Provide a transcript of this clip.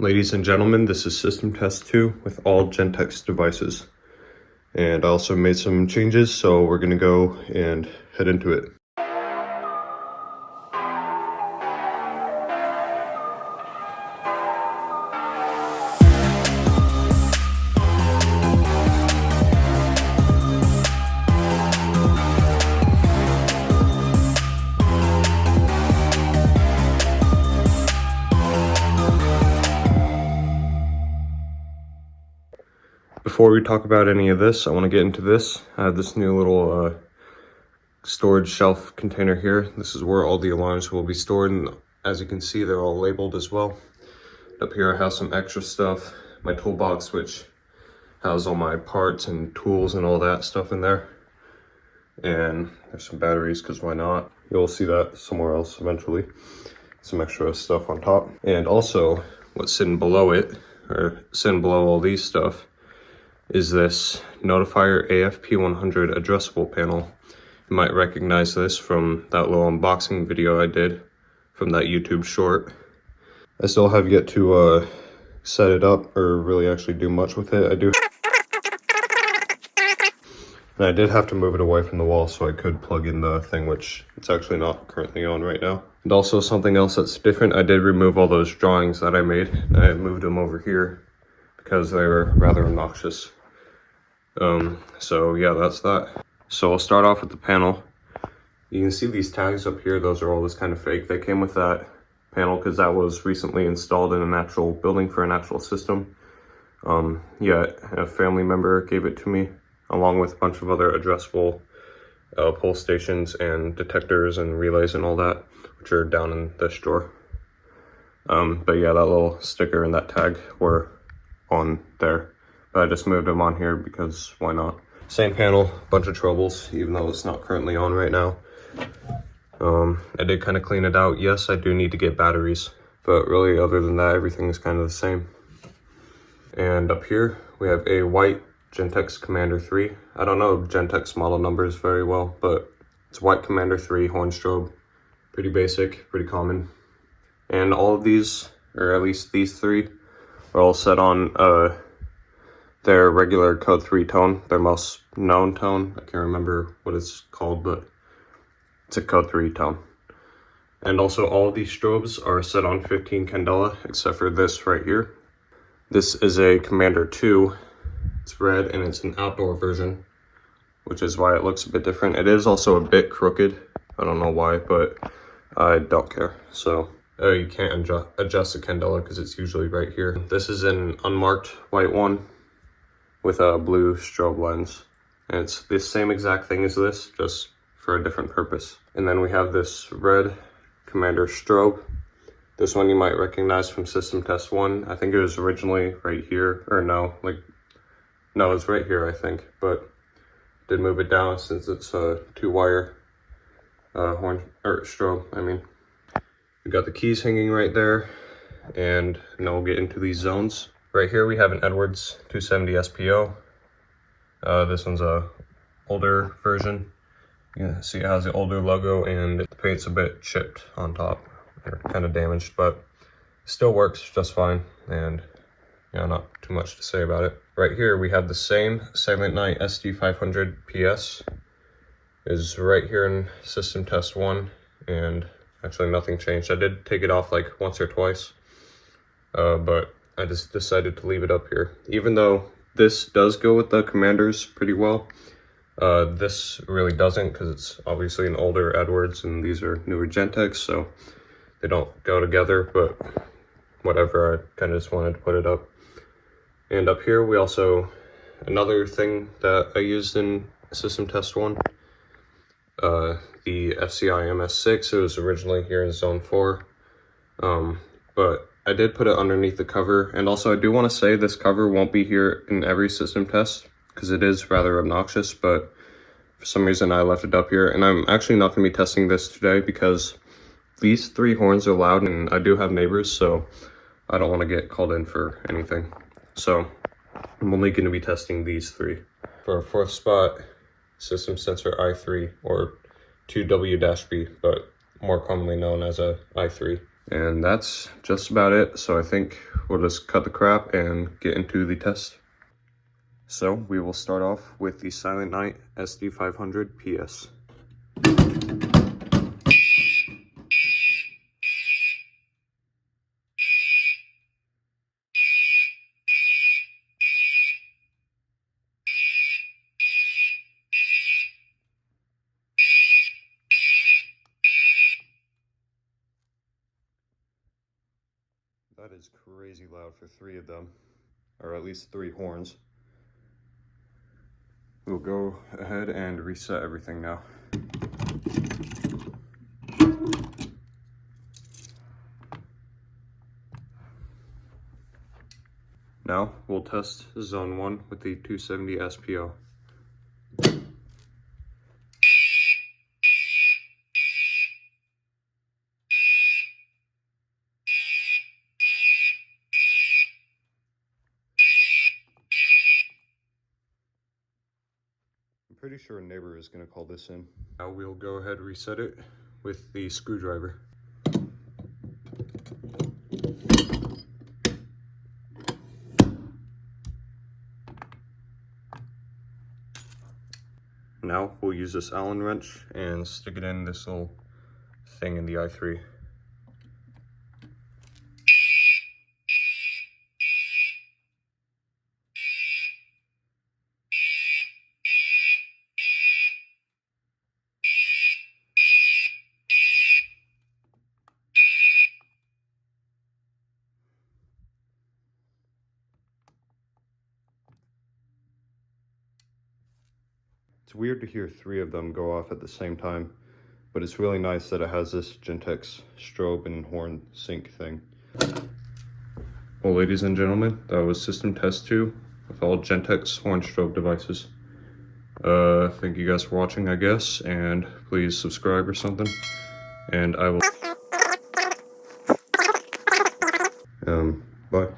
Ladies and gentlemen, this is System Test 2 with all Gentex devices. And I also made some changes, so we're gonna go and head into it. Before we talk about any of this, I want to get into this. I have this new little storage shelf container here. This is where all the alarms will be stored, and as you can see, they're all labeled as well. Up here I have some extra stuff, my toolbox, which has all my parts and tools and all that stuff in there. And there's some batteries, because why not? You'll see that somewhere else eventually. Some extra stuff on top. And also, what's sitting below it, or sitting below all these stuff, is this Notifier AFP100 addressable panel. You might recognize this from that little unboxing video I did from that YouTube short. I still have yet to set it up or really actually do much with it. And I did have to move it away from the wall so I could plug in the thing, which it's actually not currently on right now. And also something else that's different, I did remove all those drawings that I made. I moved them over here because they were rather obnoxious. So yeah, that's that. So I'll start off with the panel. You can see these tags up here, those are all just kind of fake. They came with that panel because that was recently installed in an actual building for an actual system. Yeah, a family member gave it to me, along with a bunch of other addressable pull stations and detectors and relays and all that, which are down in this drawer. But yeah, that little sticker and that tag were on there. But I just moved them on here because why not? Same panel, bunch of troubles, even though it's not currently on right now. I did kind of clean it out. Yes, I do need to get batteries, but really other than that, everything is kind of the same. And up here, we have a white Gentex Commander 3. I don't know Gentex model numbers very well, but it's white Commander 3 horn strobe. Pretty basic, pretty common. And all of these, or at least these three, are all set on their regular code 3 tone, their most known tone. I can't remember what it's called, but it's a code 3 tone. And also all of these strobes are set on 15 candela, except for this right here. This is a Commander 2. It's red and it's an outdoor version, which is why it looks a bit different. It is also a bit crooked. I don't know why, but I don't care. So you can't adjust the candela because it's usually right here. This is an unmarked white one with a blue strobe lens. And it's the same exact thing as this, just for a different purpose. And then we have this red Commander strobe. This one you might recognize from System Test 1. I think it was originally right here, or no, it's right here, I think, but did move it down since it's a 2-wire strobe, I mean. We got the keys hanging right there, and now we'll get into these zones. Right here we have an Edwards 270 SPO. This one's a older version. You can see it has the older logo and the paint's a bit chipped on top, or kind of damaged, but still works just fine, and yeah, not too much to say about it. Right here we have the same Silent Night SD500 PS. Is right here in System Test 1, and actually nothing changed. I did take it off like once or twice, but I just decided to leave it up here. Even though this does go with the Commanders pretty well, this really doesn't, because it's obviously an older Edwards and these are newer Gentex, so they don't go together, but whatever, I kind of just wanted to put it up. And up here we also, another thing that I used in System Test 1, the FCI MS6. It was originally here in Zone 4, but I did put it underneath the cover. And also I do want to say this cover won't be here in every system test because it is rather obnoxious, but for some reason I left it up here. And I'm actually not going to be testing this today because these 3 horns are loud and I do have neighbors, so I don't want to get called in for anything. So I'm only going to be testing these 3. For our 4th spot, System Sensor i3, or 2W-B, but more commonly known as a i3. And that's just about it. So I think we'll just cut the crap and get into the test. So we will start off with the Silent Night SD500 PS. That is crazy loud for 3 of them, or at least 3 horns. We'll go ahead and reset everything now. Now we'll test zone 1 with the 270 SPO. I'm pretty sure a neighbor is going to call this in. Now we'll go ahead and reset it with the screwdriver. Now we'll use this Allen wrench and stick it in this little thing in the i3. It's weird to hear 3 of them go off at the same time, but it's really nice that it has this Gentex strobe and horn sync thing. Well, ladies and gentlemen, that was system test 2 with all Gentex horn strobe devices. Thank you guys for watching, I guess, and please subscribe or something, and I will... bye.